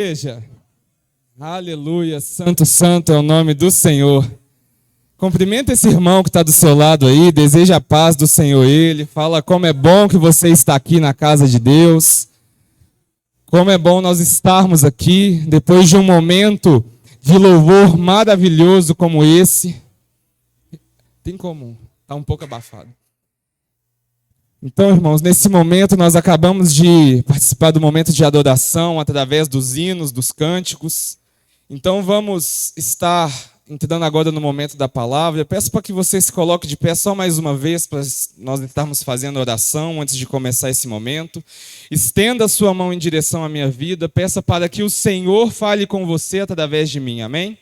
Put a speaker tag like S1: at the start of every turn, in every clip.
S1: Igreja, aleluia, santo, santo é o nome do Senhor. Cumprimenta esse irmão que está do seu lado aí, deseja a paz do Senhor ele, fala como é bom que você está aqui na casa de Deus, como é bom nós estarmos aqui, depois de um momento de louvor maravilhoso como esse. Tem como, está um pouco abafado. Então, irmãos, nesse momento nós acabamos de participar do momento de adoração através dos hinos, dos cânticos. Então vamos estar entrando agora no momento da palavra. Eu peço para que você se coloque de pé só mais uma vez para nós estarmos fazendo oração antes de começar esse momento. Estenda a sua mão em direção à minha vida. Peça para que o Senhor fale com você através de mim. Amém?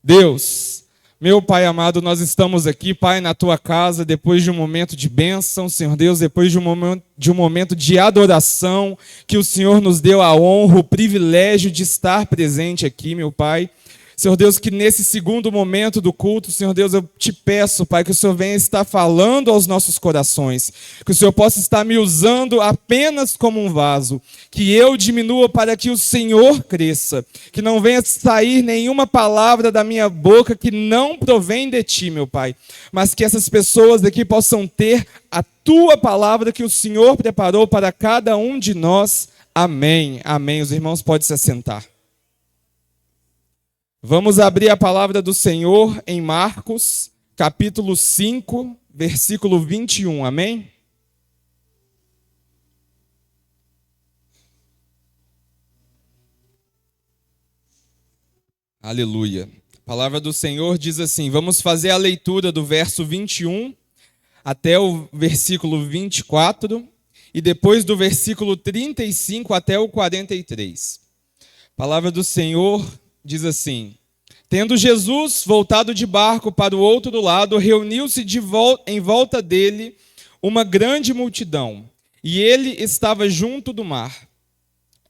S1: Deus, meu Pai amado, nós estamos aqui, Pai, na Tua casa, depois de um momento de bênção, Senhor Deus, depois de um momento de adoração, que o Senhor nos deu a honra, o privilégio de estar presente aqui, meu Pai. Senhor Deus, que nesse segundo momento do culto, Senhor Deus, eu te peço, Pai, que o Senhor venha estar falando aos nossos corações, que o Senhor possa estar me usando apenas como um vaso, que eu diminua para que o Senhor cresça, que não venha sair nenhuma palavra da minha boca que não provém de Ti, meu Pai, mas que essas pessoas aqui possam ter a Tua palavra que o Senhor preparou para cada um de nós. Amém. Amém. Os irmãos podem se assentar. Vamos abrir a palavra do Senhor em Marcos, capítulo 5, versículo 21, amém? Aleluia. A palavra do Senhor diz assim, vamos fazer a leitura do verso 21 até o versículo 24 e depois do versículo 35 até o 43. A palavra do Senhor diz assim, tendo Jesus voltado de barco para o outro lado, reuniu-se em volta dele uma grande multidão, e ele estava junto do mar.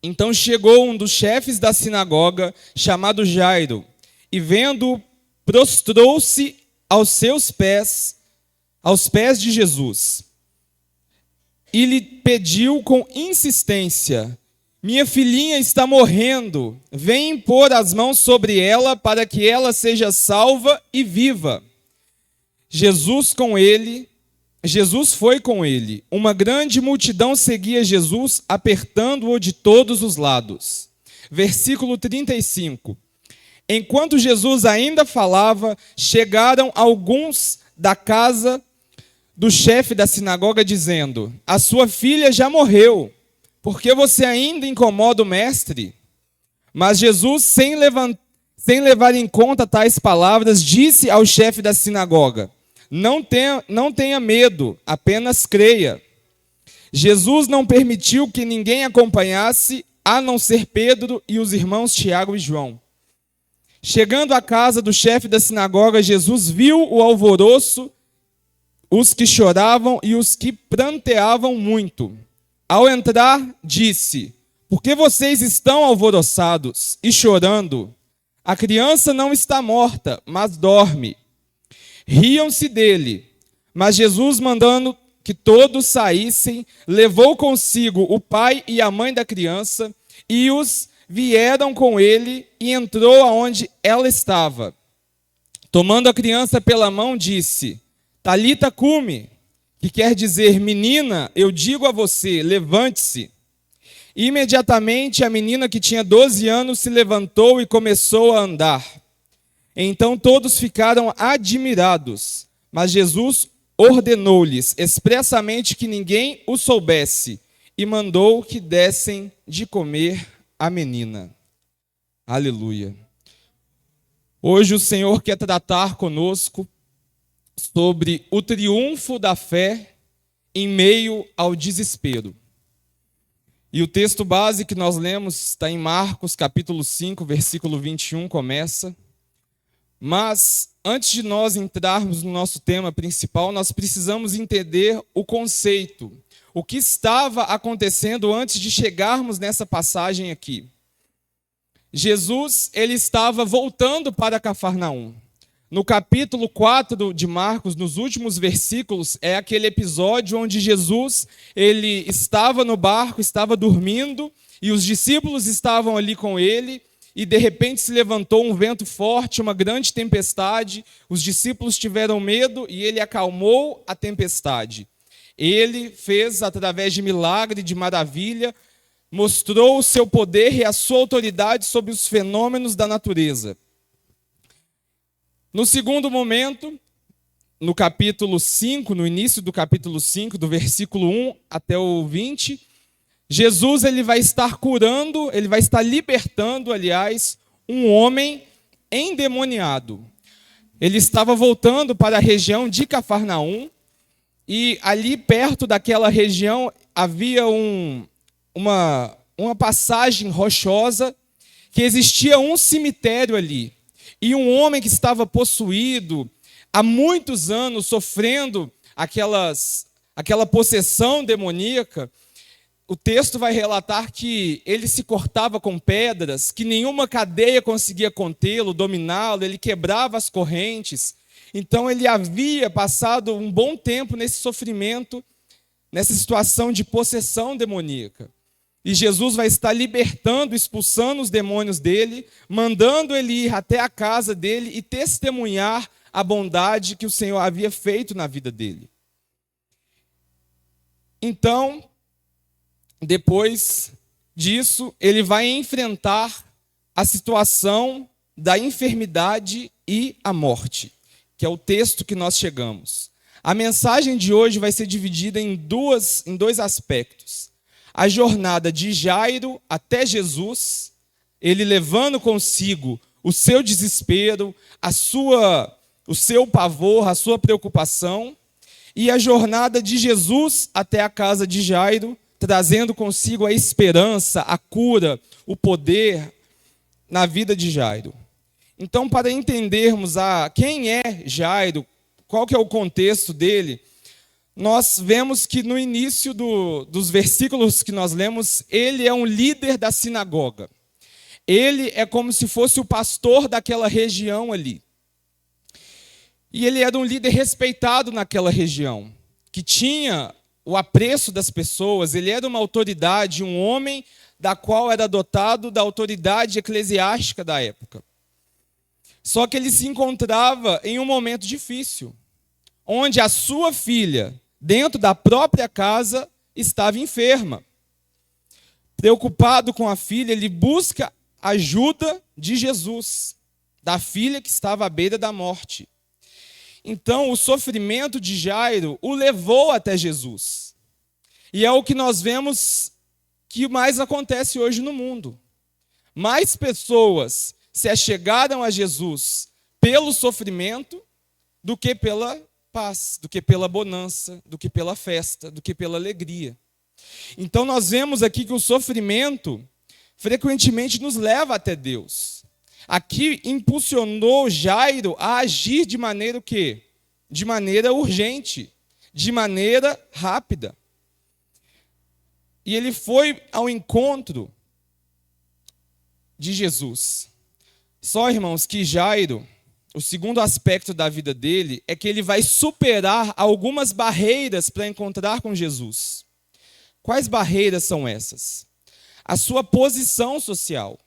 S1: Então chegou um dos chefes da sinagoga, chamado Jairo, e vendo-o, prostrou-se aos pés de Jesus, e lhe pediu com insistência, minha filhinha está morrendo, vem impor as mãos sobre ela para que ela seja salva e viva. Jesus foi com ele. Uma grande multidão seguia Jesus, apertando-o de todos os lados. Versículo 35. Enquanto Jesus ainda falava, chegaram alguns da casa do chefe da sinagoga, dizendo, a sua filha já morreu. Por que você ainda incomoda o mestre? Mas Jesus, sem levar em conta tais palavras, disse ao chefe da sinagoga, não tenha medo, apenas creia. Jesus não permitiu que ninguém acompanhasse, a não ser Pedro e os irmãos Tiago e João. Chegando à casa do chefe da sinagoga, Jesus viu o alvoroço, os que choravam e os que pranteavam muito. Ao entrar, disse, por que vocês estão alvoroçados e chorando? A criança não está morta, mas dorme. Riam-se dele. Mas Jesus, mandando que todos saíssem, levou consigo o pai e a mãe da criança, e os vieram com ele, e entrou aonde ela estava. Tomando a criança pela mão, disse, Talita cumi, que quer dizer, menina, eu digo a você, levante-se. Imediatamente a menina que tinha 12 anos se levantou e começou a andar. Então todos ficaram admirados, mas Jesus ordenou-lhes expressamente que ninguém o soubesse e mandou que dessem de comer a menina. Aleluia. Hoje o Senhor quer tratar conosco sobre o triunfo da fé em meio ao desespero. E o texto base que nós lemos está em Marcos, capítulo 5, versículo 21, começa. Mas, antes de nós entrarmos no nosso tema principal, nós precisamos entender o conceito, o que estava acontecendo antes de chegarmos nessa passagem aqui. Jesus, ele estava voltando para Cafarnaum. No capítulo 4 de Marcos, nos últimos versículos, é aquele episódio onde Jesus ele estava no barco, estava dormindo, E os discípulos estavam ali com ele, e de repente se levantou um vento forte, uma grande tempestade. Os discípulos tiveram medo e ele acalmou a tempestade. Ele fez, através de milagre, de maravilha, mostrou o seu poder e a sua autoridade sobre os fenômenos da natureza. No segundo momento, no capítulo 5, no início do capítulo 5, do versículo 1 até o 20, Jesus ele vai estar curando, ele vai estar libertando, aliás, um homem endemoniado. Ele estava voltando para a região de Cafarnaum, e ali perto daquela região havia uma passagem rochosa, que existia um cemitério ali. E um homem que estava possuído há muitos anos, sofrendo aquela possessão demoníaca, o texto vai relatar que ele se cortava com pedras, que nenhuma cadeia conseguia contê-lo, dominá-lo, ele quebrava as correntes. Então ele havia passado um bom tempo nesse sofrimento, nessa situação de possessão demoníaca. E Jesus vai estar libertando, expulsando os demônios dele, mandando ele ir até a casa dele e testemunhar a bondade que o Senhor havia feito na vida dele. Então, depois disso, ele vai enfrentar a situação da enfermidade e a morte, que é o texto que nós chegamos. A mensagem de hoje vai ser dividida em dois aspectos. A jornada de Jairo até Jesus, ele levando consigo o seu desespero, o seu pavor, a sua preocupação, e a jornada de Jesus até a casa de Jairo, trazendo consigo a esperança, a cura, o poder na vida de Jairo. Então, para entendermos quem é Jairo, qual que é o contexto dele, nós vemos que no início dos versículos que nós lemos, ele é um líder da sinagoga. Ele é como se fosse o pastor daquela região ali. E ele era um líder respeitado naquela região, que tinha o apreço das pessoas. Ele era uma autoridade, um homem da qual era dotado da autoridade eclesiástica da época. Só que ele se encontrava em um momento difícil, onde a sua filha, dentro da própria casa, estava enferma. Preocupado com a filha, ele busca ajuda de Jesus, da filha que estava à beira da morte. Então, o sofrimento de Jairo o levou até Jesus. E é o que nós vemos que mais acontece hoje no mundo. Mais pessoas se achegaram a Jesus pelo sofrimento do que pela paz, do que pela bonança, do que pela festa, do que pela alegria. Então nós vemos aqui que o sofrimento frequentemente nos leva até Deus. Aqui impulsionou Jairo a agir de maneira o quê? De maneira urgente, de maneira rápida. E ele foi ao encontro de Jesus. Só, irmãos, que Jairo, o segundo aspecto da vida dele é que ele vai superar algumas barreiras para encontrar com Jesus. Quais barreiras são essas? A sua posição social.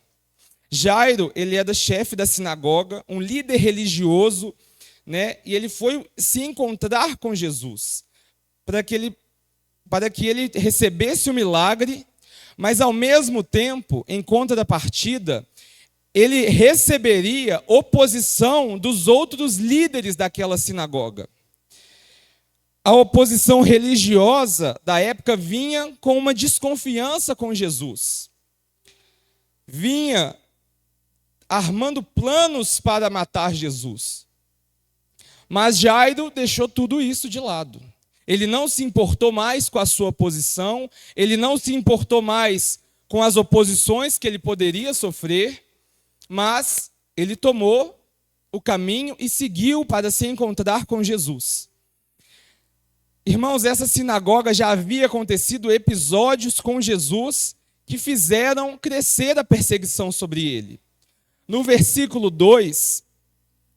S1: Jairo, ele era chefe da sinagoga, um líder religioso, né? E ele foi se encontrar com Jesus para que ele recebesse o milagre, mas ao mesmo tempo, em contrapartida, ele receberia oposição dos outros líderes daquela sinagoga. A oposição religiosa da época vinha com uma desconfiança com Jesus. Vinha armando planos para matar Jesus. Mas Jairo deixou tudo isso de lado. Ele não se importou mais com a sua posição, ele não se importou mais com as oposições que ele poderia sofrer, mas ele tomou o caminho e seguiu para se encontrar com Jesus. Irmãos, essa sinagoga já havia acontecido episódios com Jesus que fizeram crescer a perseguição sobre ele. No versículo 2,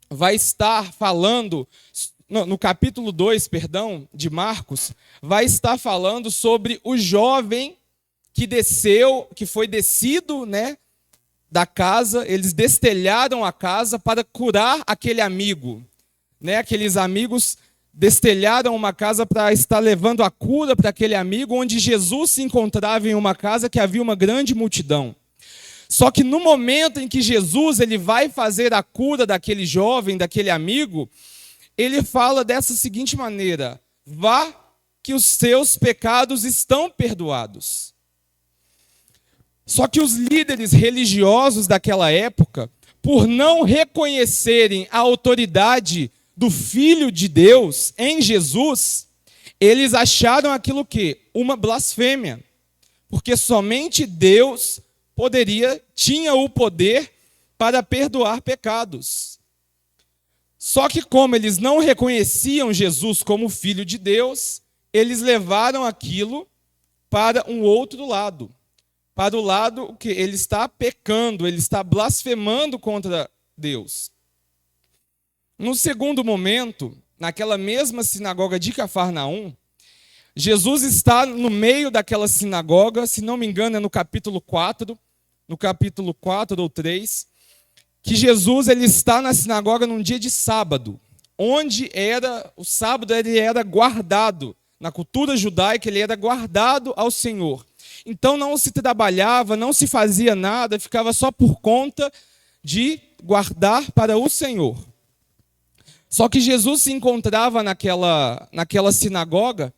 S1: vai estar falando, no capítulo 2, de Marcos, vai estar falando sobre o jovem que foi descido, né, da casa, eles destelharam a casa para curar aquele amigo, né? Aqueles amigos destelharam uma casa para estar levando a cura para aquele amigo, onde Jesus se encontrava em uma casa que havia uma grande multidão. Só que no momento em que Jesus ele vai fazer a cura daquele jovem, daquele amigo, ele fala dessa seguinte maneira: vá, que os seus pecados estão perdoados. Só que os líderes religiosos daquela época, por não reconhecerem a autoridade do Filho de Deus em Jesus, eles acharam aquilo que? Uma blasfêmia. Porque somente Deus tinha o poder para perdoar pecados. Só que como eles não reconheciam Jesus como Filho de Deus, eles levaram aquilo para um outro lado. Para o lado que ele está pecando, ele está blasfemando contra Deus. No segundo momento, naquela mesma sinagoga de Cafarnaum, Jesus está no meio daquela sinagoga, se não me engano é no capítulo 4 ou 3, que Jesus ele está na sinagoga num dia de sábado, onde o sábado ele era guardado, na cultura judaica ele era guardado ao Senhor. Então não se trabalhava, não se fazia nada, ficava só por conta de guardar para o Senhor. Só que Jesus se encontrava naquela sinagoga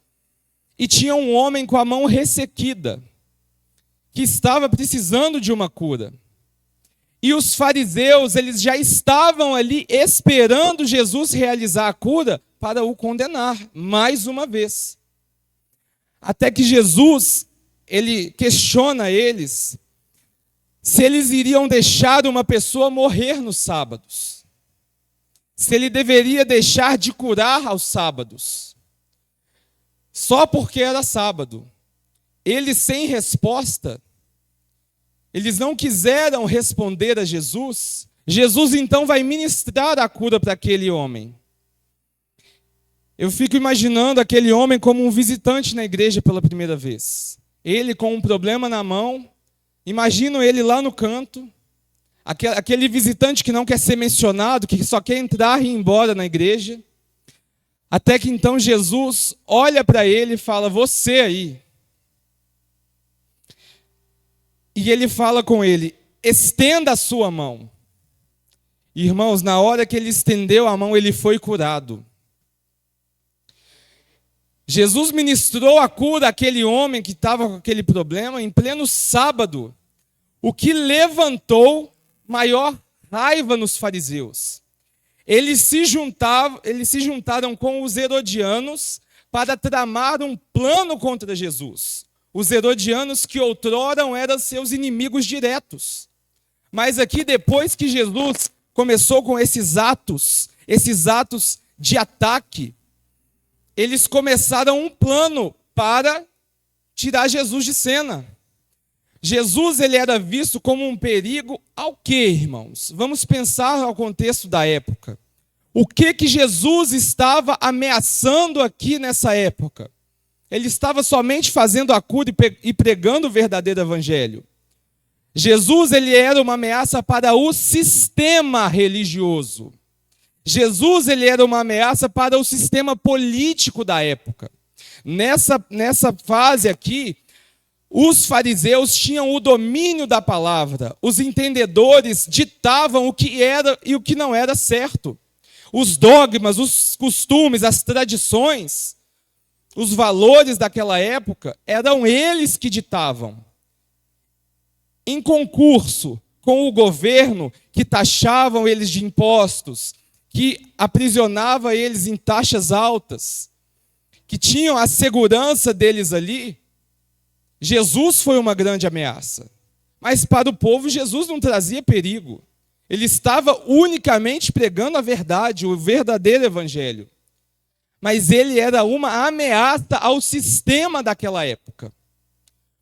S1: e tinha um homem com a mão ressequida, que estava precisando de uma cura. E os fariseus, eles já estavam ali esperando Jesus realizar a cura para o condenar, mais uma vez. Até que Jesus, ele questiona eles se eles iriam deixar uma pessoa morrer nos sábados. Se ele deveria deixar de curar aos sábados. Só porque era sábado. Eles sem resposta, eles não quiseram responder a Jesus. Jesus então vai ministrar a cura para aquele homem. Eu fico imaginando aquele homem como um visitante na igreja pela primeira vez. Ele com um problema na mão, imagino ele lá no canto, aquele visitante que não quer ser mencionado, que só quer entrar e ir embora na igreja. Até que então Jesus olha para ele e fala: você aí. E ele fala com ele: estenda a sua mão. Irmãos, na hora que ele estendeu a mão, ele foi curado. Jesus ministrou a cura àquele homem que estava com aquele problema em pleno sábado, o que levantou maior raiva nos fariseus. Eles se juntaram com os herodianos para tramar um plano contra Jesus. Os herodianos que outrora eram seus inimigos diretos. Mas aqui, depois que Jesus começou com esses atos de ataque, eles começaram um plano para tirar Jesus de cena. Jesus ele era visto como um perigo ao quê, irmãos? Vamos pensar ao contexto da época. O que Jesus estava ameaçando aqui nessa época? Ele estava somente fazendo a cura e pregando o verdadeiro evangelho. Jesus ele era uma ameaça para o sistema religioso. Jesus ele era uma ameaça para o sistema político da época. Nessa fase aqui, os fariseus tinham o domínio da palavra. Os entendedores ditavam o que era e o que não era certo. Os dogmas, os costumes, as tradições, os valores daquela época, eram eles que ditavam. Em concurso com o governo, que taxavam eles de impostos, que aprisionava eles em taxas altas, que tinham a segurança deles ali, Jesus foi uma grande ameaça. Mas para o povo, Jesus não trazia perigo. Ele estava unicamente pregando a verdade, o verdadeiro evangelho. Mas ele era uma ameaça ao sistema daquela época.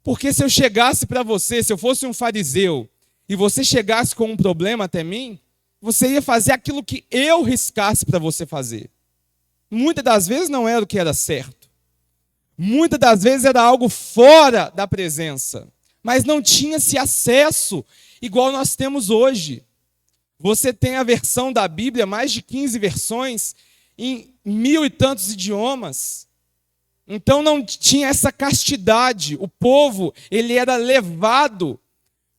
S1: Porque se eu chegasse para você, se eu fosse um fariseu, e você chegasse com um problema até mim, você ia fazer aquilo que eu riscasse para você fazer. Muitas das vezes não era o que era certo. Muitas das vezes era algo fora da presença, mas não tinha-se acesso igual nós temos hoje. Você tem a versão da Bíblia, mais de 15 versões, em 1000 e tantos idiomas. Então não tinha essa castidade. O povo, ele era levado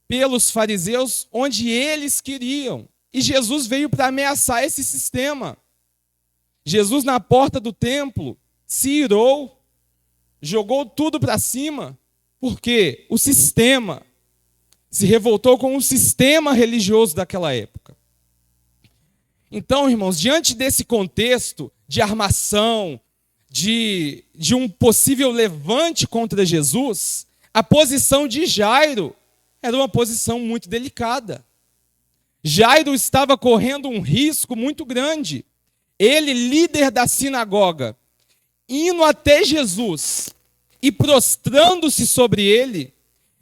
S1: pelos fariseus onde eles queriam. E Jesus veio para ameaçar esse sistema. Jesus, na porta do templo, se irou, jogou tudo para cima, porque o sistema se revoltou com o sistema religioso daquela época. Então, irmãos, diante desse contexto de armação, de um possível levante contra Jesus, a posição de Jairo era uma posição muito delicada. Jairo estava correndo um risco muito grande. Ele, líder da sinagoga, indo até Jesus e prostrando-se sobre ele,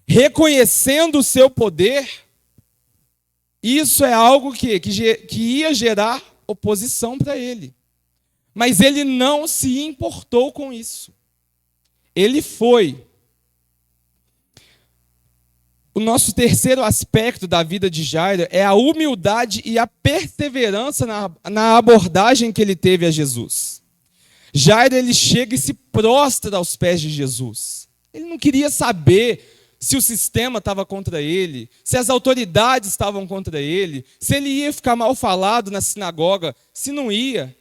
S1: reconhecendo o seu poder, isso é algo que ia gerar oposição para ele. Mas ele não se importou com isso. Ele foi. O nosso terceiro aspecto da vida de Jairo é a humildade e a perseverança na abordagem que ele teve a Jesus. Jairo, ele chega e se prostra aos pés de Jesus. Ele não queria saber se o sistema estava contra ele, se as autoridades estavam contra ele, se ele ia ficar mal falado na sinagoga, se não ia.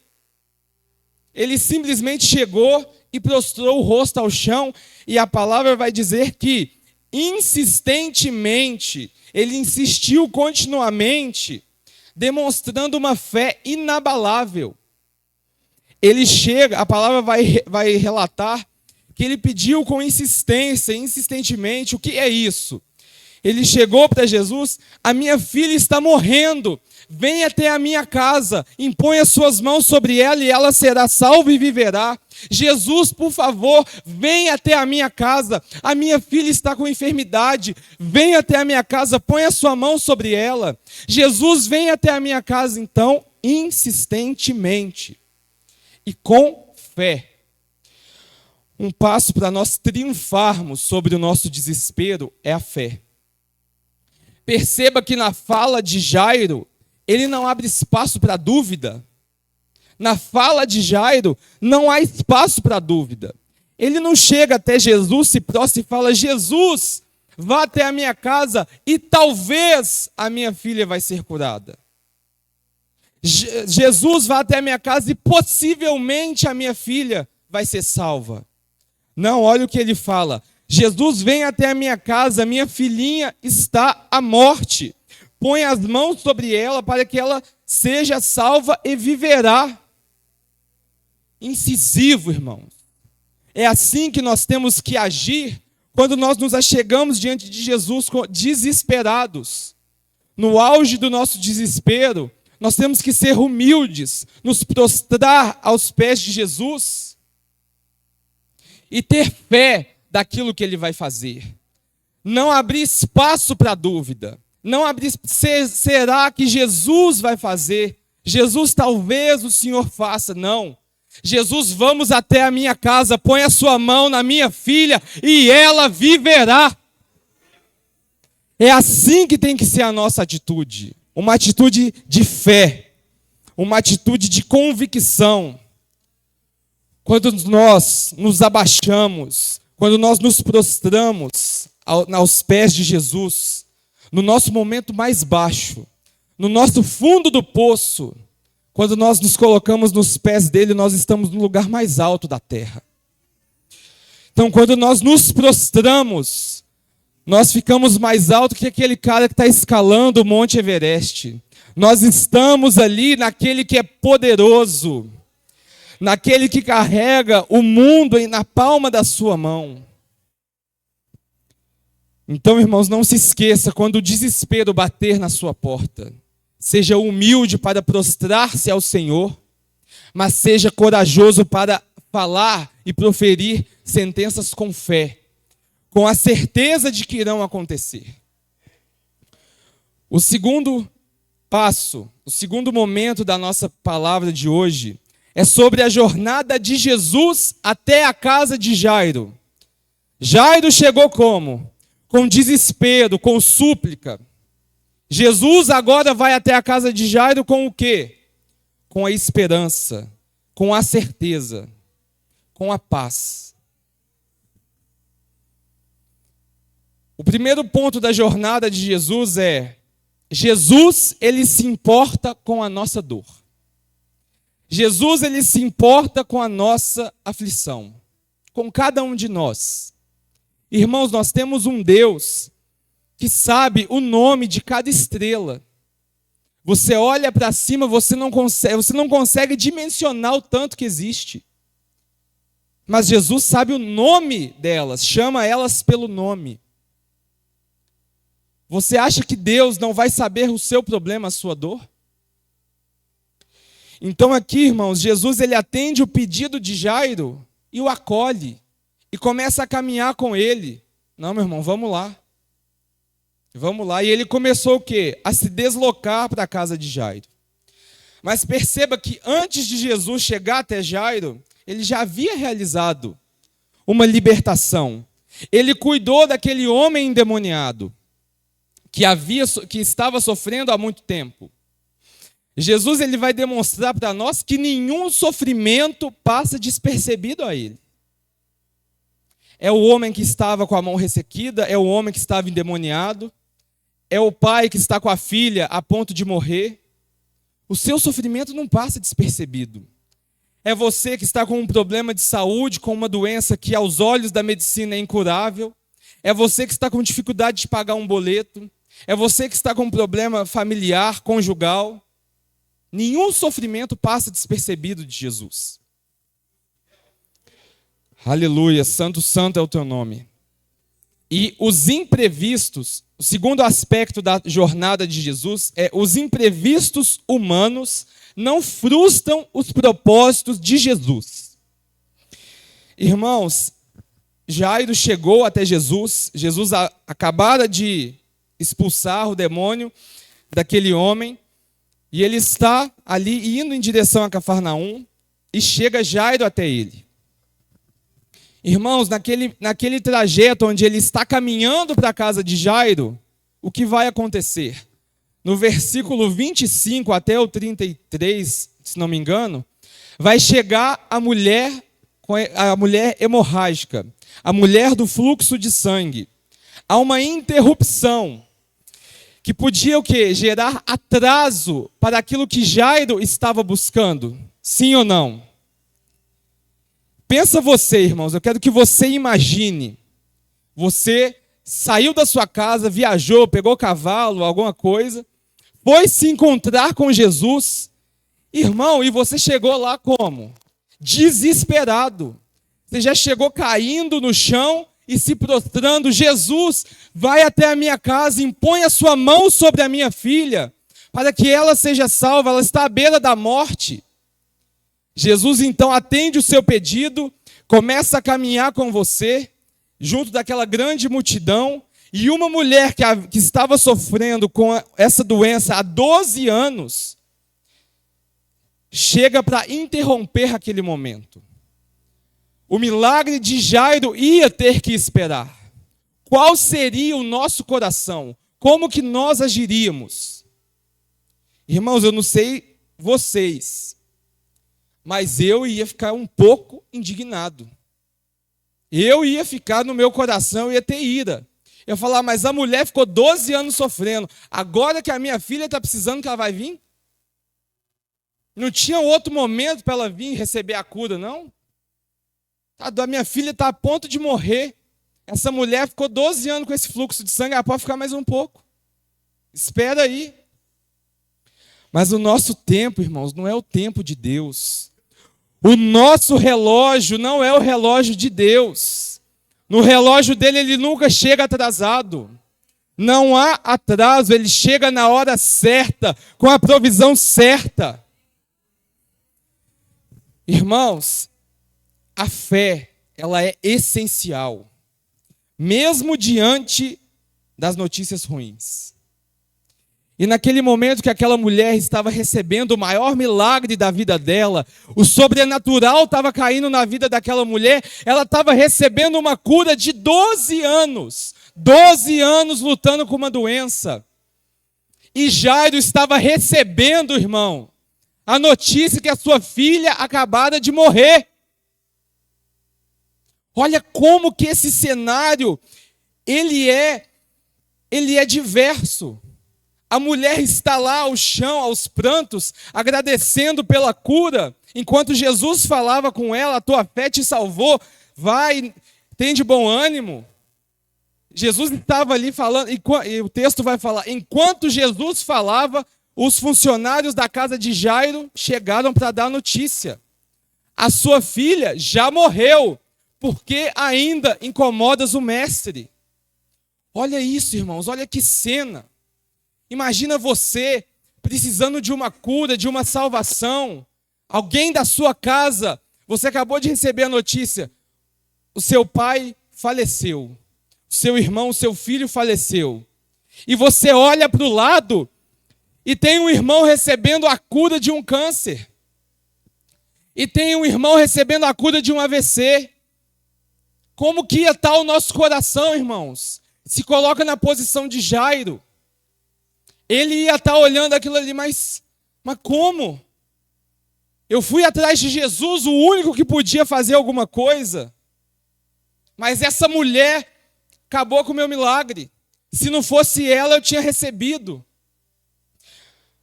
S1: Ele simplesmente chegou e prostrou o rosto ao chão, e a palavra vai dizer que, insistentemente, ele insistiu continuamente, demonstrando uma fé inabalável. Ele chega, a palavra vai relatar que ele pediu com insistência, insistentemente. O que é isso? Ele chegou para Jesus: a minha filha está morrendo, venha até a minha casa, impõe as suas mãos sobre ela e ela será salva e viverá. Jesus, por favor, venha até a minha casa, a minha filha está com enfermidade, venha até a minha casa, põe a sua mão sobre ela. Jesus, venha até a minha casa. Então, insistentemente e com fé. Um passo para nós triunfarmos sobre o nosso desespero é a fé. Perceba que na fala de Jairo, ele não abre espaço para dúvida. Na fala de Jairo, não há espaço para dúvida. Ele não chega até Jesus, se prostra e fala: Jesus, vá até a minha casa e talvez a minha filha vai ser curada. Jesus, vá até a minha casa e possivelmente a minha filha vai ser salva. Não, olha o que ele fala: Jesus, vem até a minha casa, minha filhinha está à morte. Põe as mãos sobre ela para que ela seja salva e viverá. Incisivo, irmãos. É assim que nós temos que agir quando nós nos achegamos diante de Jesus desesperados. No auge do nosso desespero, nós temos que ser humildes, nos prostrar aos pés de Jesus e ter fé daquilo que ele vai fazer. Não abrir espaço para dúvida. Não abrir, será que Jesus vai fazer? Jesus, talvez o Senhor faça. Não. Jesus, vamos até a minha casa, põe a sua mão na minha filha e ela viverá. É assim que tem que ser a nossa atitude. Uma atitude de fé. Uma atitude de convicção. Quando nós nos abaixamos, quando nós nos prostramos aos pés de Jesus, no nosso momento mais baixo, no nosso fundo do poço, quando nós nos colocamos nos pés dele, nós estamos no lugar mais alto da terra. Então, quando nós nos prostramos, nós ficamos mais alto que aquele cara que está escalando o Monte Everest. Nós estamos ali naquele que é poderoso, naquele que carrega o mundo na palma da sua mão. Então, irmãos, não se esqueça, quando o desespero bater na sua porta, seja humilde para prostrar-se ao Senhor, mas seja corajoso para falar e proferir sentenças com fé, com a certeza de que irão acontecer. O segundo passo, o segundo momento da nossa palavra de hoje É sobre a jornada de Jesus até a casa de Jairo. Jairo chegou como? Com desespero, com súplica. Jesus agora vai até a casa de Jairo com o quê? Com a esperança, com a certeza, com a paz. O primeiro ponto da jornada de Jesus é: Jesus, ele se importa com a nossa dor. Jesus, ele se importa com a nossa aflição, com cada um de nós. Irmãos, nós temos um Deus que sabe o nome de cada estrela. Você olha para cima, você não consegue dimensionar o tanto que existe. Mas Jesus sabe o nome delas, chama elas pelo nome. Você acha que Deus não vai saber o seu problema, a sua dor? Então aqui, irmãos, Jesus ele atende o pedido de Jairo e o acolhe. E começa a caminhar com ele. Não, meu irmão, vamos lá. Vamos lá. E ele começou o quê? A se deslocar para a casa de Jairo. Mas perceba que antes de Jesus chegar até Jairo, ele já havia realizado uma libertação. Ele cuidou daquele homem endemoniado que estava sofrendo há muito tempo. Jesus ele vai demonstrar para nós que nenhum sofrimento passa despercebido a ele. É o homem que estava com a mão ressequida, é o homem que estava endemoniado, é o pai que está com a filha a ponto de morrer. O seu sofrimento não passa despercebido. É você que está com um problema de saúde, com uma doença que aos olhos da medicina é incurável. É você que está com dificuldade de pagar um boleto. É você que está com um problema familiar, conjugal. Nenhum sofrimento passa despercebido de Jesus. Aleluia, santo, santo é o teu nome. E os imprevistos, o segundo aspecto da jornada de Jesus é os imprevistos humanos não frustram os propósitos de Jesus. Irmãos, Jairo chegou até Jesus, Jesus acabara de expulsar o demônio daquele homem, e ele está ali indo em direção a Cafarnaum, e chega Jairo até ele. Irmãos, naquele trajeto onde ele está caminhando para a casa de Jairo, o que vai acontecer? No versículo 25 até o 33, se não me engano, vai chegar a mulher hemorrágica, a mulher do fluxo de sangue. Há uma interrupção que podia o quê? Gerar atraso para aquilo que Jairo estava buscando. Sim ou não? Pensa você, irmãos, eu quero que você imagine. Você saiu da sua casa, viajou, pegou cavalo, alguma coisa, foi se encontrar com Jesus. Irmão, e você chegou lá como? Desesperado. Você já chegou caindo no chão e se prostrando. Jesus, vai até a minha casa, impõe a sua mão sobre a minha filha, para que ela seja salva, ela está à beira da morte. Jesus então atende o seu pedido, começa a caminhar com você, junto daquela grande multidão, e uma mulher que estava sofrendo com essa doença há 12 anos, chega para interromper aquele momento. O milagre de Jairo ia ter que esperar. Qual seria o nosso coração? Como que nós agiríamos? Irmãos, eu não sei vocês, mas eu ia ficar um pouco indignado. Eu ia ficar no meu coração, eu ia ter ira. Eu ia falar, mas a mulher ficou 12 anos sofrendo. Agora que a minha filha está precisando, que ela vai vir? Não tinha outro momento para ela vir receber a cura, não? A minha filha está a ponto de morrer. Essa mulher ficou 12 anos com esse fluxo de sangue, ela pode ficar mais um pouco. Espera aí. Mas o nosso tempo, irmãos, não é o tempo de Deus. O nosso relógio não é o relógio de Deus. No relógio dele, ele nunca chega atrasado. Não há atraso, ele chega na hora certa, com a provisão certa. Irmãos, a fé, ela é essencial, mesmo diante das notícias ruins. E naquele momento que aquela mulher estava recebendo o maior milagre da vida dela, o sobrenatural estava caindo na vida daquela mulher, ela estava recebendo uma cura de 12 anos. 12 anos lutando com uma doença. E Jairo estava recebendo, irmão, a notícia que a sua filha acabara de morrer. Olha como que esse cenário, ele é diverso. A mulher está lá ao chão, aos prantos, agradecendo pela cura, enquanto Jesus falava com ela: a tua fé te salvou, vai, tem de bom ânimo. Jesus estava ali falando, e o texto vai falar, enquanto Jesus falava, os funcionários da casa de Jairo chegaram para dar notícia. A sua filha já morreu, porque ainda incomodas o mestre. Olha isso, irmãos, olha que cena. Imagina você precisando de uma cura, de uma salvação. Alguém da sua casa, você acabou de receber a notícia, o seu pai faleceu. Seu irmão, seu filho faleceu. E você olha para o lado e tem um irmão recebendo a cura de um câncer. E tem um irmão recebendo a cura de um AVC. Como que ia estar o nosso coração, irmãos? Se coloca na posição de Jairo. Ele ia estar olhando aquilo ali, mas como? Eu fui atrás de Jesus, o único que podia fazer alguma coisa. Mas essa mulher acabou com o meu milagre. Se não fosse ela, eu tinha recebido.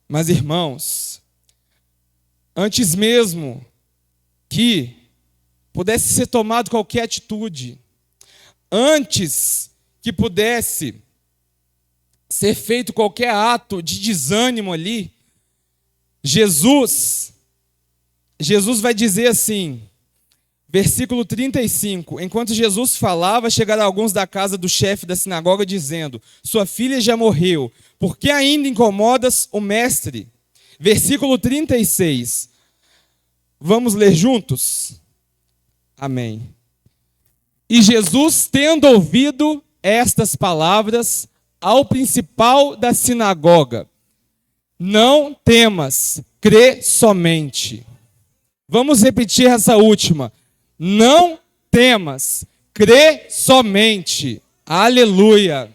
S1: Mas, irmãos, antes mesmo que pudesse ser tomado qualquer atitude, antes que pudesse ser feito qualquer ato de desânimo ali, Jesus vai dizer assim, versículo 35, enquanto Jesus falava, chegaram alguns da casa do chefe da sinagoga dizendo: sua filha já morreu, por que ainda incomodas o mestre? Versículo 36, vamos ler juntos? Amém. E Jesus, tendo ouvido estas palavras, ao principal da sinagoga: não temas, crê somente. Vamos repetir essa última. Não temas, crê somente. Aleluia.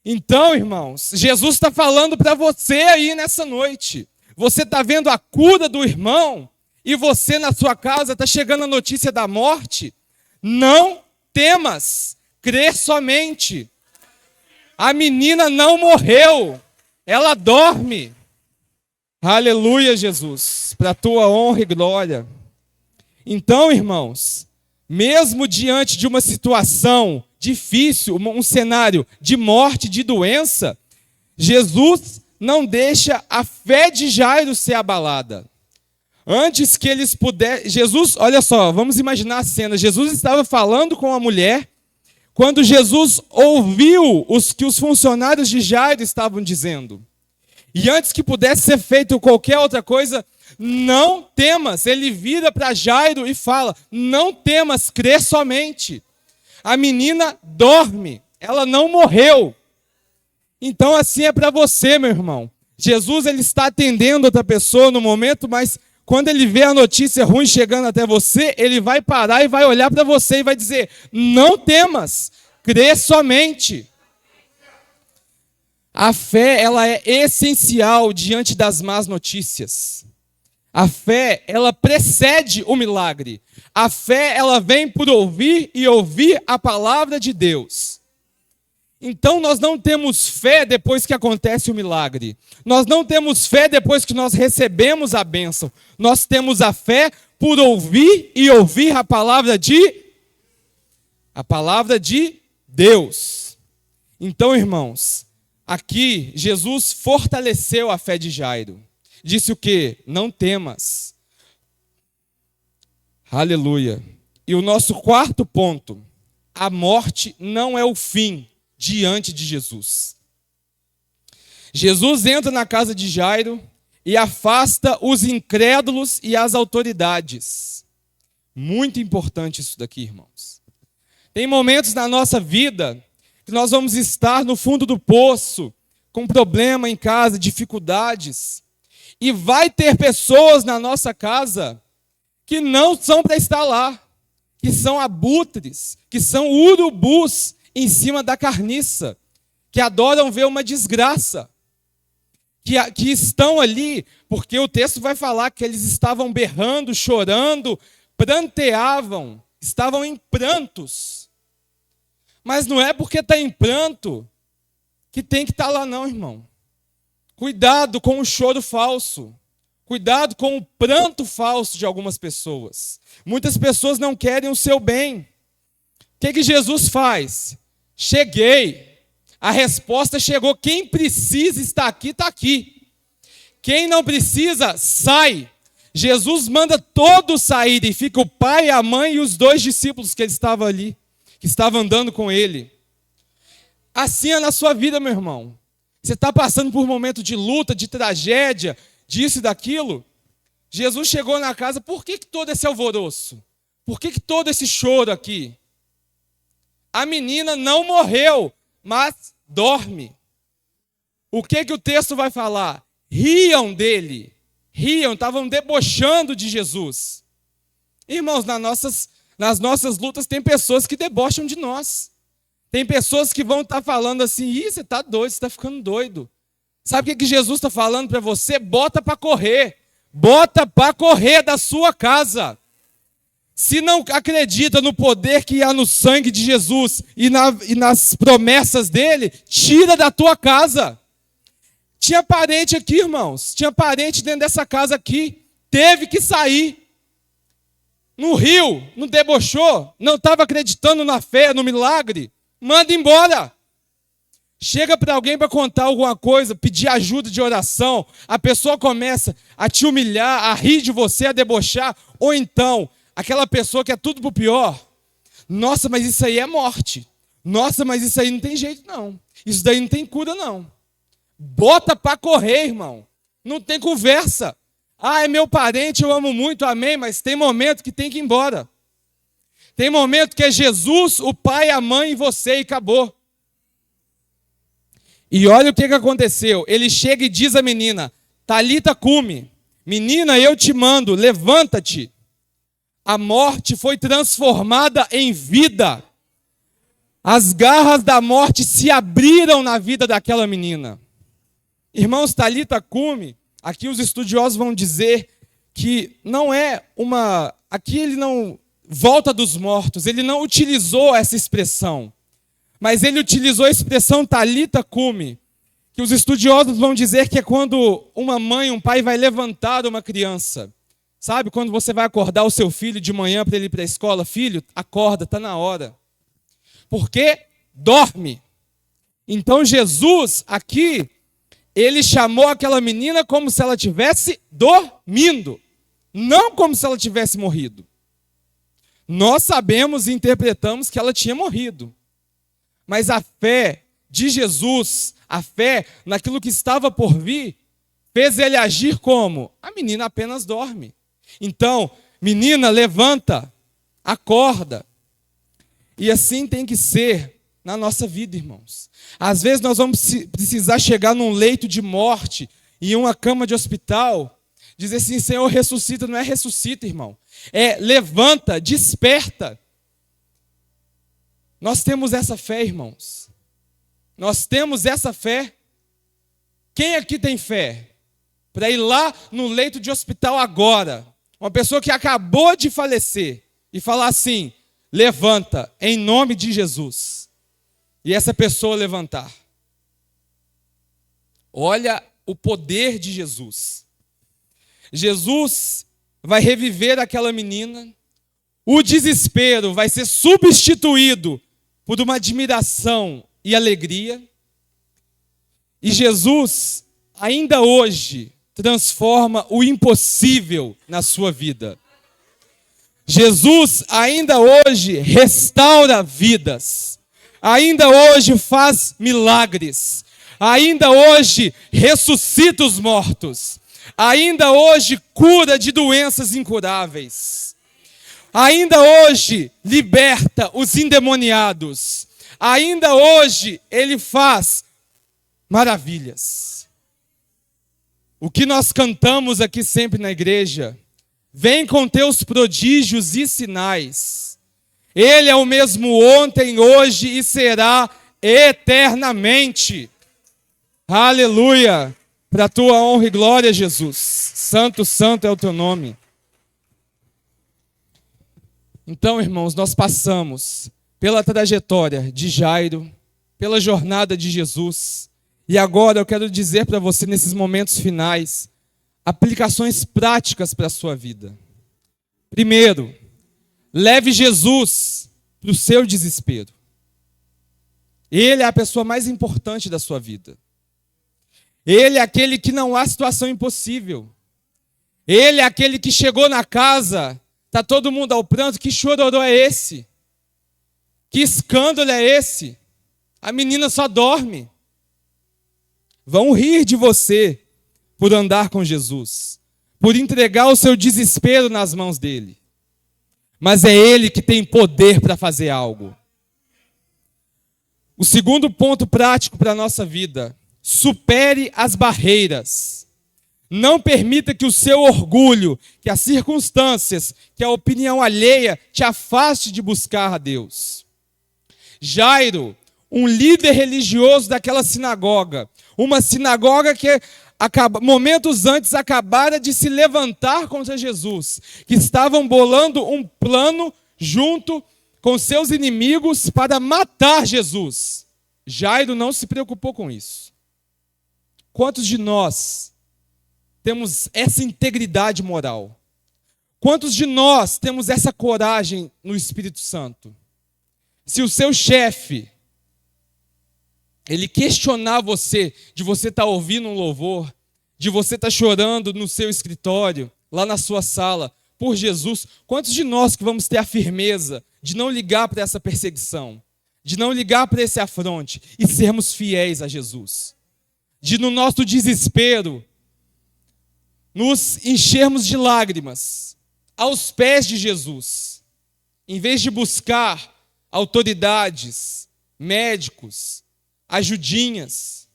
S1: Então, irmãos, Jesus está falando para você aí nessa noite. Você está vendo a cura do irmão e você na sua casa está chegando a notícia da morte? Não temas, crê somente. A menina não morreu, ela dorme. Aleluia, Jesus, para a tua honra e glória. Então, irmãos, mesmo diante de uma situação difícil, um cenário de morte, de doença, Jesus não deixa a fé de Jairo ser abalada. Antes que eles pudessem... Jesus, olha só, vamos imaginar a cena. Jesus estava falando com a mulher, quando Jesus ouviu que os funcionários de Jairo estavam dizendo. E antes que pudesse ser feito qualquer outra coisa, não temas. Ele vira para Jairo e fala: não temas, crê somente. A menina dorme, ela não morreu. Então assim é para você, meu irmão. Jesus, ele está atendendo outra pessoa no momento, mas quando ele vê a notícia ruim chegando até você, ele vai parar e vai olhar para você e vai dizer: não temas, crê somente. A fé, ela é essencial diante das más notícias. A fé, ela precede o milagre. A fé, ela vem por ouvir e ouvir a palavra de Deus. Então nós não temos fé depois que acontece o milagre. Nós não temos fé depois que nós recebemos a bênção. Nós temos a fé por ouvir e ouvir a palavra de Deus. Então, irmãos, aqui Jesus fortaleceu a fé de Jairo. Disse o quê? Não temas. Aleluia. E o nosso quarto ponto: a morte não é o fim diante de Jesus. Jesus entra na casa de Jairo e afasta os incrédulos e as autoridades. Muito importante isso daqui, irmãos. Tem momentos na nossa vida que nós vamos estar no fundo do poço, com problema em casa, dificuldades. E vai ter pessoas na nossa casa que não são para estar lá, que são abutres, que são urubus em cima da carniça, que adoram ver uma desgraça, que estão ali, porque o texto vai falar que eles estavam berrando, chorando, pranteavam, estavam em prantos. Mas não é porque está em pranto que tem que estar lá não, irmão. Cuidado com o choro falso. Cuidado com o pranto falso de algumas pessoas. Muitas pessoas não querem o seu bem. O que Jesus faz? Cheguei. A resposta chegou. Quem precisa estar aqui, está aqui. Quem não precisa, sai. Jesus manda todos saírem. Fica o pai, a mãe e os 2 discípulos que ele estava ali, que estavam andando com ele. Assim é na sua vida, meu irmão. Você está passando por um momento de luta, de tragédia, disso e daquilo. Jesus chegou na casa, por que todo esse alvoroço? Por que todo esse choro aqui? A menina não morreu, mas dorme. O que o texto vai falar? Riam dele. Riam, estavam debochando de Jesus. Irmãos, nas nossas lutas tem pessoas que debocham de nós. Tem pessoas que vão estar falando assim, ih, você está doido, você está ficando doido. Sabe o que Jesus está falando para você? Bota para correr. Bota para correr da sua casa. Se não acredita no poder que há no sangue de Jesus e nas promessas dele, tira da tua casa. Tinha parente aqui, irmãos. Tinha parente dentro dessa casa aqui. Teve que sair. No rio, não debochou, não estava acreditando na fé, no milagre. Manda embora. Chega para alguém para contar alguma coisa, pedir ajuda de oração, a pessoa começa a te humilhar, a rir de você, a debochar, ou então, aquela pessoa que é tudo pro pior. Nossa, mas isso aí é morte. Nossa, mas isso aí não tem jeito não. Isso daí não tem cura não. Bota para correr, irmão. Não tem conversa. Ah, é meu parente, eu amo muito, amém, mas tem momento que tem que ir embora. Tem momento que é Jesus, o pai, a mãe e você e acabou. E olha o que aconteceu. Ele chega e diz à menina, Talita cumi, menina, eu te mando, levanta-te. A morte foi transformada em vida. As garras da morte se abriram na vida daquela menina. Irmãos, Talita cumi, aqui os estudiosos vão dizer que não é uma... Aqui ele não... volta dos mortos, ele não utilizou essa expressão, mas ele utilizou a expressão Talita cumi, que os estudiosos vão dizer que é quando uma mãe, um pai vai levantar uma criança. Sabe, quando você vai acordar o seu filho de manhã para ele ir para a escola, filho, acorda, está na hora. Porque dorme. Então Jesus, aqui, ele chamou aquela menina como se ela tivesse dormindo, não como se ela tivesse morrido. Nós sabemos e interpretamos que ela tinha morrido. Mas a fé de Jesus, a fé naquilo que estava por vir, fez ele agir como? A menina apenas dorme. Então, menina, levanta, acorda. E assim tem que ser na nossa vida, irmãos. Às vezes nós vamos precisar chegar num leito de morte, em uma cama de hospital, dizer assim, Senhor, ressuscita. Não é ressuscita, irmão. É levanta, desperta. Nós temos essa fé, irmãos. Nós temos essa fé. Quem aqui tem fé? Para ir lá no leito de hospital agora, uma pessoa que acabou de falecer, e falar assim, levanta, em nome de Jesus. E essa pessoa levantar. Olha o poder de Jesus. Jesus vai reviver aquela menina. O desespero vai ser substituído por uma admiração e alegria. E Jesus, ainda hoje, transforma o impossível na sua vida. Jesus, ainda hoje, restaura vidas. Ainda hoje faz milagres. Ainda hoje ressuscita os mortos. Ainda hoje cura de doenças incuráveis. Ainda hoje liberta os endemoniados. Ainda hoje ele faz maravilhas. O que nós cantamos aqui sempre na igreja: vem com teus prodígios e sinais. Ele é o mesmo ontem, hoje e será eternamente. Aleluia! Para a tua honra e glória, Jesus. Santo, santo é o teu nome. Então, irmãos, nós passamos pela trajetória de Jairo, pela jornada de Jesus. E agora eu quero dizer para você, nesses momentos finais, aplicações práticas para a sua vida. Primeiro, leve Jesus para o seu desespero. Ele é a pessoa mais importante da sua vida. Ele é aquele que não há situação impossível. Ele é aquele que chegou na casa, está todo mundo ao pranto. Que chororô é esse? Que escândalo é esse? A menina só dorme. Vão rir de você por andar com Jesus, por entregar o seu desespero nas mãos dele. Mas é ele que tem poder para fazer algo. O segundo ponto prático para a nossa vida: supere as barreiras. Não permita que o seu orgulho, que as circunstâncias, que a opinião alheia te afaste de buscar a Deus. Jairo, um líder religioso daquela sinagoga, uma sinagoga que momentos antes acabara de se levantar contra Jesus, que estavam bolando um plano junto com seus inimigos para matar Jesus. Jairo não se preocupou com isso. Quantos de nós temos essa integridade moral? Quantos de nós temos essa coragem no Espírito Santo? Se o seu chefe, ele questionar você, de você estar ouvindo um louvor, de você estar chorando no seu escritório, lá na sua sala, por Jesus, quantos de nós que vamos ter a firmeza de não ligar para essa perseguição, de não ligar para esse afronte e sermos fiéis a Jesus? De no nosso desespero, nos enchermos de lágrimas aos pés de Jesus, em vez de buscar autoridades, médicos, ajudinhas.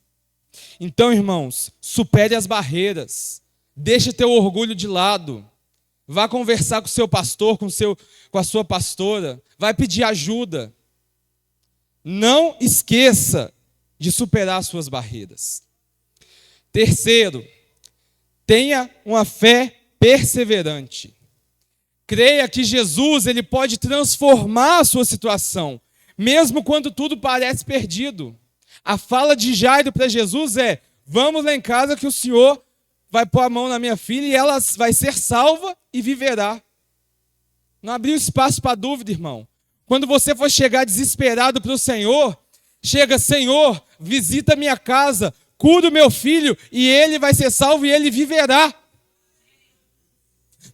S1: Então, irmãos, supere as barreiras, deixe teu orgulho de lado, vá conversar com o seu pastor, com a sua pastora, vai pedir ajuda. Não esqueça de superar as suas barreiras. Terceiro, tenha uma fé perseverante. Creia que Jesus, ele pode transformar a sua situação, mesmo quando tudo parece perdido. A fala de Jairo para Jesus é: vamos lá em casa que o Senhor vai pôr a mão na minha filha e ela vai ser salva e viverá. Não abriu espaço para dúvida, irmão. Quando você for chegar desesperado para o Senhor, chega: Senhor, visita a minha casa, cura o meu filho e ele vai ser salvo e ele viverá.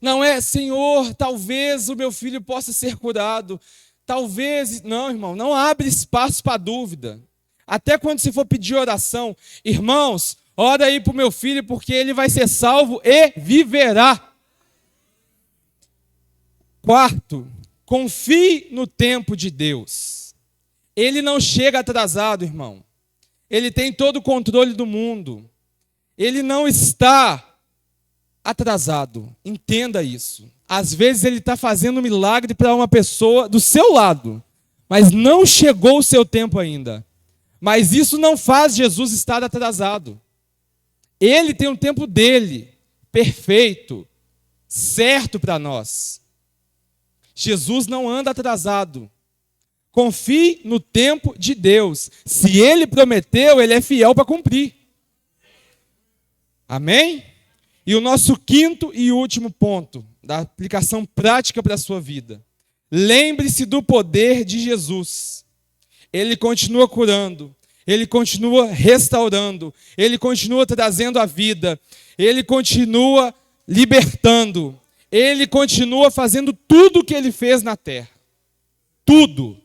S1: Não é: Senhor, talvez o meu filho possa ser curado. Talvez. Não, irmão, não abre espaço para dúvida. Até quando você for pedir oração: irmãos, ora aí para o meu filho porque ele vai ser salvo e viverá. Quarto, confie no tempo de Deus. Ele não chega atrasado, irmão. Ele tem todo o controle do mundo. Ele não está atrasado. Entenda isso. Às vezes ele está fazendo um milagre para uma pessoa do seu lado, mas não chegou o seu tempo ainda. Mas isso não faz Jesus estar atrasado. Ele tem um tempo dele, perfeito, certo para nós. Jesus não anda atrasado. Confie no tempo de Deus. Se ele prometeu, ele é fiel para cumprir. Amém? E o nosso quinto e último ponto da aplicação prática para a sua vida: lembre-se do poder de Jesus. Ele continua curando, ele continua restaurando, ele continua trazendo a vida, ele continua libertando, ele continua fazendo tudo o que ele fez na terra. Tudo.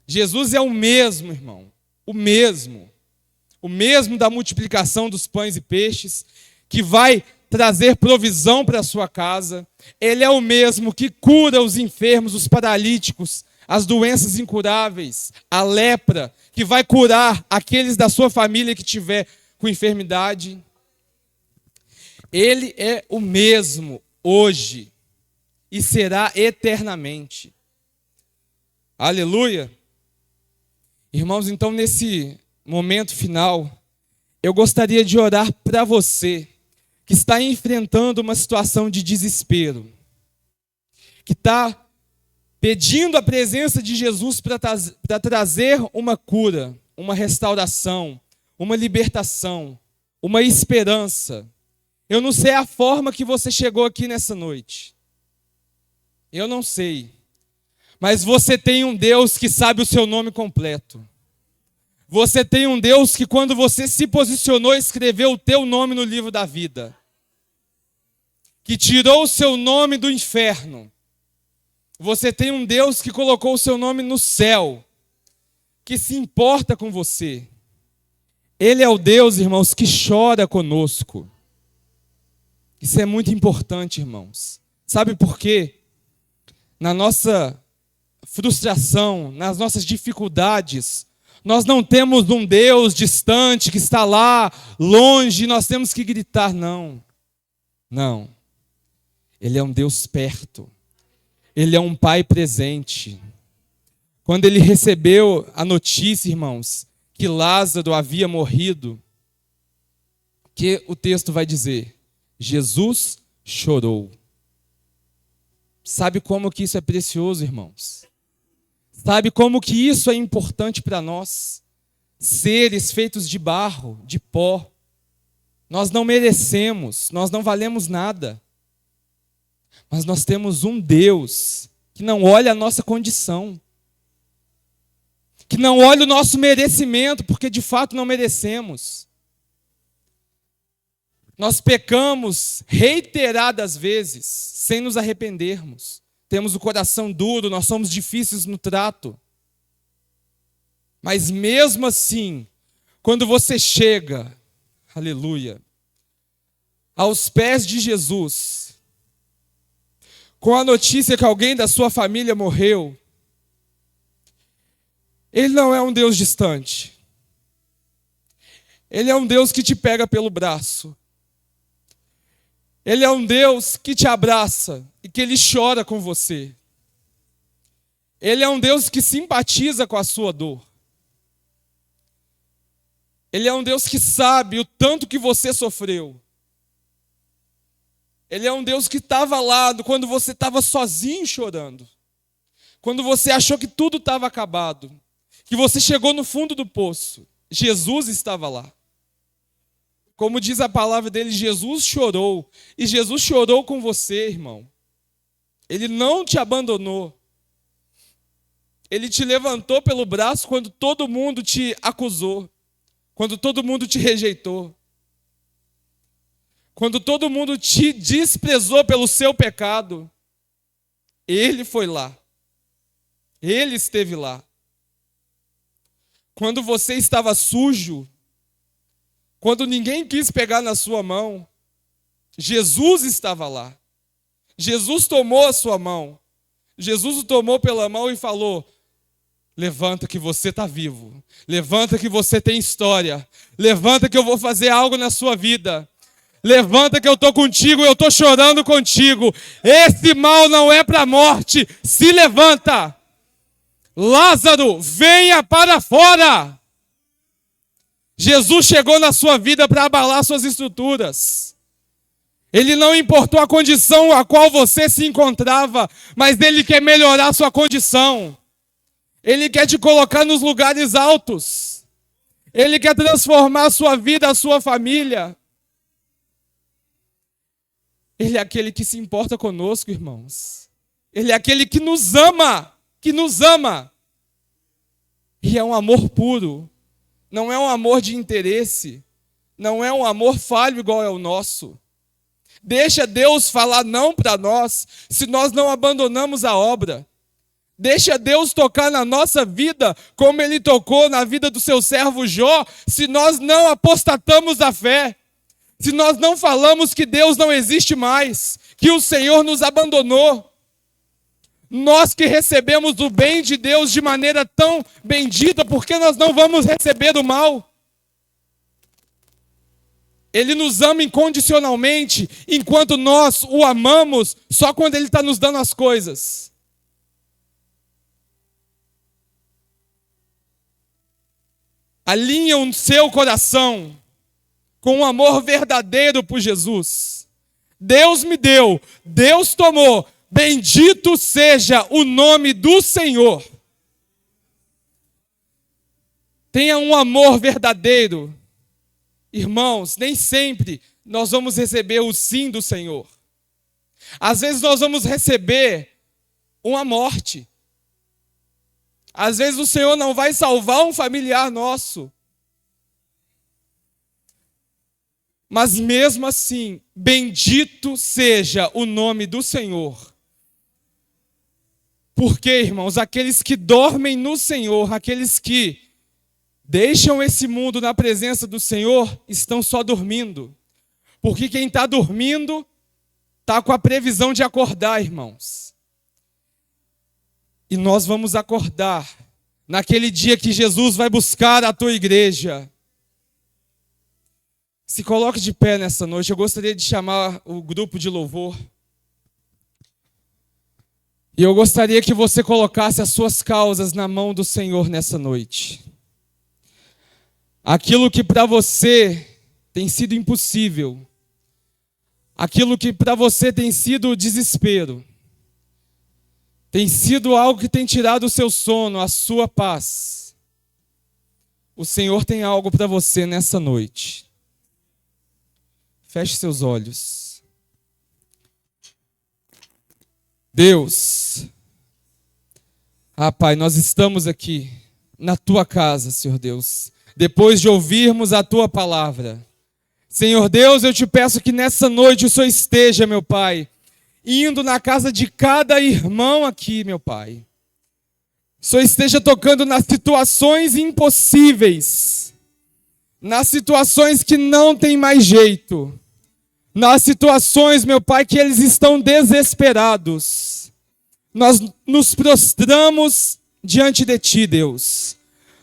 S1: Jesus é o mesmo, irmão, o mesmo da multiplicação dos pães e peixes, que vai trazer provisão para a sua casa. Ele é o mesmo que cura os enfermos, os paralíticos, as doenças incuráveis, a lepra, que vai curar aqueles da sua família que tiver com enfermidade. Ele é o mesmo hoje e será eternamente. Aleluia! Irmãos, então nesse momento final, eu gostaria de orar para você que está enfrentando uma situação de desespero, que está pedindo a presença de Jesus para trazer uma cura, uma restauração, uma libertação, uma esperança. Eu não sei a forma que você chegou aqui nessa noite. Eu não sei. Mas você tem um Deus que sabe o seu nome completo. Você tem um Deus que, quando você se posicionou, escreveu o teu nome no livro da vida. Que tirou o seu nome do inferno. Você tem um Deus que colocou o seu nome no céu, que se importa com você. Ele é o Deus, irmãos, que chora conosco. Isso é muito importante, irmãos. Sabe por quê? Na nossa frustração, nas nossas dificuldades, nós não temos um Deus distante que está lá, longe, e nós temos que gritar, não. Não. Ele é um Deus perto. Ele é um Pai presente. Quando ele recebeu a notícia, irmãos, que Lázaro havia morrido, que o texto vai dizer? Jesus chorou. Sabe como que isso é precioso, irmãos? Sabe como que isso é importante para nós? Seres feitos de barro, de pó. Nós não merecemos, nós não valemos nada. Mas nós temos um Deus que não olha a nossa condição, que não olha o nosso merecimento, porque de fato não merecemos. Nós pecamos reiteradas vezes, sem nos arrependermos. Temos o coração duro, nós somos difíceis no trato. Mas mesmo assim, quando você chega, aleluia, aos pés de Jesus, com a notícia que alguém da sua família morreu, Ele não é um Deus distante. Ele é um Deus que te pega pelo braço. Ele é um Deus que te abraça e que Ele chora com você. Ele é um Deus que simpatiza com a sua dor. Ele é um Deus que sabe o tanto que você sofreu. Ele é um Deus que estava lá quando você estava sozinho chorando. Quando você achou que tudo estava acabado. Que você chegou no fundo do poço. Jesus estava lá. Como diz a palavra dele, Jesus chorou. E Jesus chorou com você, irmão. Ele não te abandonou. Ele te levantou pelo braço quando todo mundo te acusou. Quando todo mundo te rejeitou. Quando todo mundo te desprezou pelo seu pecado, Ele foi lá. Ele esteve lá. Quando você estava sujo, quando ninguém quis pegar na sua mão, Jesus estava lá. Jesus tomou a sua mão. Jesus o tomou pela mão e falou: levanta que você está vivo. Levanta que você tem história. Levanta que eu vou fazer algo na sua vida. Levanta que eu estou contigo, eu estou chorando contigo. Esse mal não é para a morte. Se levanta. Lázaro, venha para fora. Jesus chegou na sua vida para abalar suas estruturas. Ele não importou a condição a qual você se encontrava, mas Ele quer melhorar a sua condição. Ele quer te colocar nos lugares altos. Ele quer transformar a sua vida, a sua família. Ele é aquele que se importa conosco, irmãos. Ele é aquele que nos ama, E é um amor puro. Não é um amor de interesse. Não é um amor falho igual é o nosso. Deixa Deus falar não para nós, se nós não abandonamos a obra. Deixa Deus tocar na nossa vida, como Ele tocou na vida do seu servo Jó, se nós não apostatamos da fé. Se nós não falamos que Deus não existe mais, que o Senhor nos abandonou. Nós que recebemos o bem de Deus de maneira tão bendita, por que nós não vamos receber o mal? Ele nos ama incondicionalmente, enquanto nós o amamos só quando Ele está nos dando as coisas. Alinha o seu coração com um amor verdadeiro por Jesus. Deus me deu, Deus tomou, bendito seja o nome do Senhor. Tenha um amor verdadeiro. Irmãos, nem sempre nós vamos receber o sim do Senhor. Às vezes nós vamos receber uma morte. Às vezes o Senhor não vai salvar um familiar nosso. Mas mesmo assim, bendito seja o nome do Senhor. Porque, irmãos, aqueles que dormem no Senhor, aqueles que deixam esse mundo na presença do Senhor, estão só dormindo. Porque quem está dormindo, está com a previsão de acordar, irmãos. E nós vamos acordar naquele dia que Jesus vai buscar a tua igreja. Se coloque de pé nessa noite. Eu gostaria de chamar o grupo de louvor. E eu gostaria que você colocasse as suas causas na mão do Senhor nessa noite. Aquilo que para você tem sido impossível. Aquilo que para você tem sido desespero. Tem sido algo que tem tirado o seu sono, a sua paz. O Senhor tem algo para você nessa noite. Feche seus olhos. Deus, Pai, nós estamos aqui na tua casa, Senhor Deus, depois de ouvirmos a tua palavra. Senhor Deus, eu te peço que nessa noite o Senhor esteja, meu Pai, indo na casa de cada irmão aqui, meu Pai. O Senhor esteja tocando nas situações impossíveis, nas situações que não tem mais jeito, nas situações, meu Pai, que eles estão desesperados. Nós nos prostramos diante de Ti, Deus.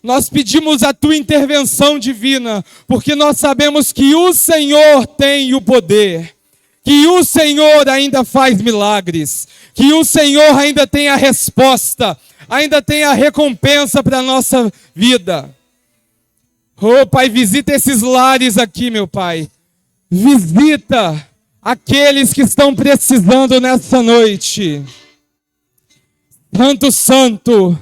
S1: Nós pedimos a Tua intervenção divina, porque nós sabemos que o Senhor tem o poder, que o Senhor ainda faz milagres, que o Senhor ainda tem a resposta, ainda tem a recompensa para a nossa vida. Oh, Pai, visita esses lares aqui, meu Pai. Visita aqueles que estão precisando nessa noite. Santo, Santo,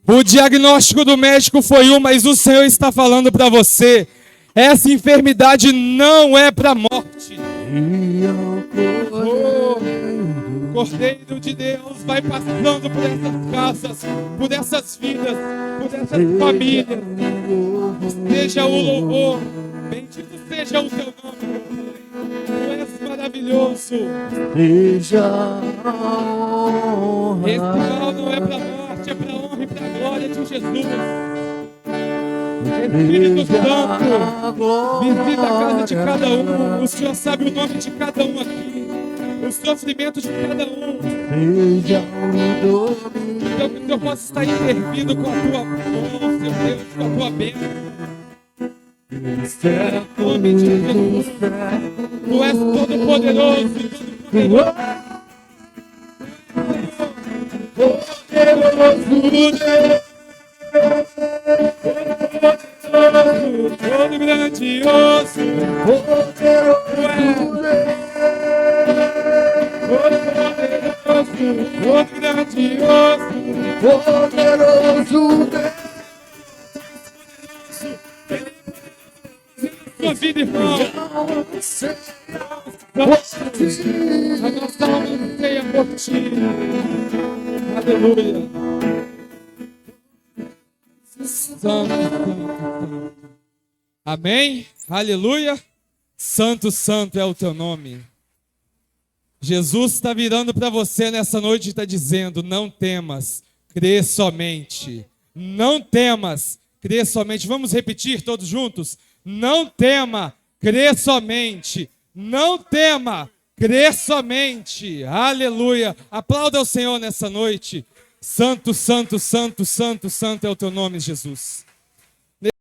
S1: o diagnóstico do médico foi um, mas o Senhor está falando para você, essa enfermidade não é para a morte. Oh, Cordeiro de Deus vai passando por essas casas, por essas vidas, por essas famílias. Seja o louvor, bendito seja o teu nome, meu Pai. Tu és maravilhoso. Esse mal não é para a morte, é para a honra e para a glória de Jesus. Espírito Santo, visita a casa de cada um. O Senhor sabe o nome de cada um aqui, o sofrimento de cada um. Então que o Senhor possa estar intervindo com a tua mão, Senhor Deus, com a tua bênção. Em nome de Jesus, Tu és todo poderoso e todo poderoso. Todo grandioso, todo grandioso, poderoso, sua vida, irmão. A nossa alma anseia por Ti. Aleluia. Santo, Santo. Amém? Aleluia. Santo, Santo é o Teu nome. Jesus está virando para você nessa noite e está dizendo: não temas, crê somente. Não temas, crê somente. Vamos repetir todos juntos? Não tema, crê somente. Não tema, Crer somente. Aleluia. Aplauda ao Senhor nessa noite. Santo, santo, santo, santo, santo é o teu nome, Jesus.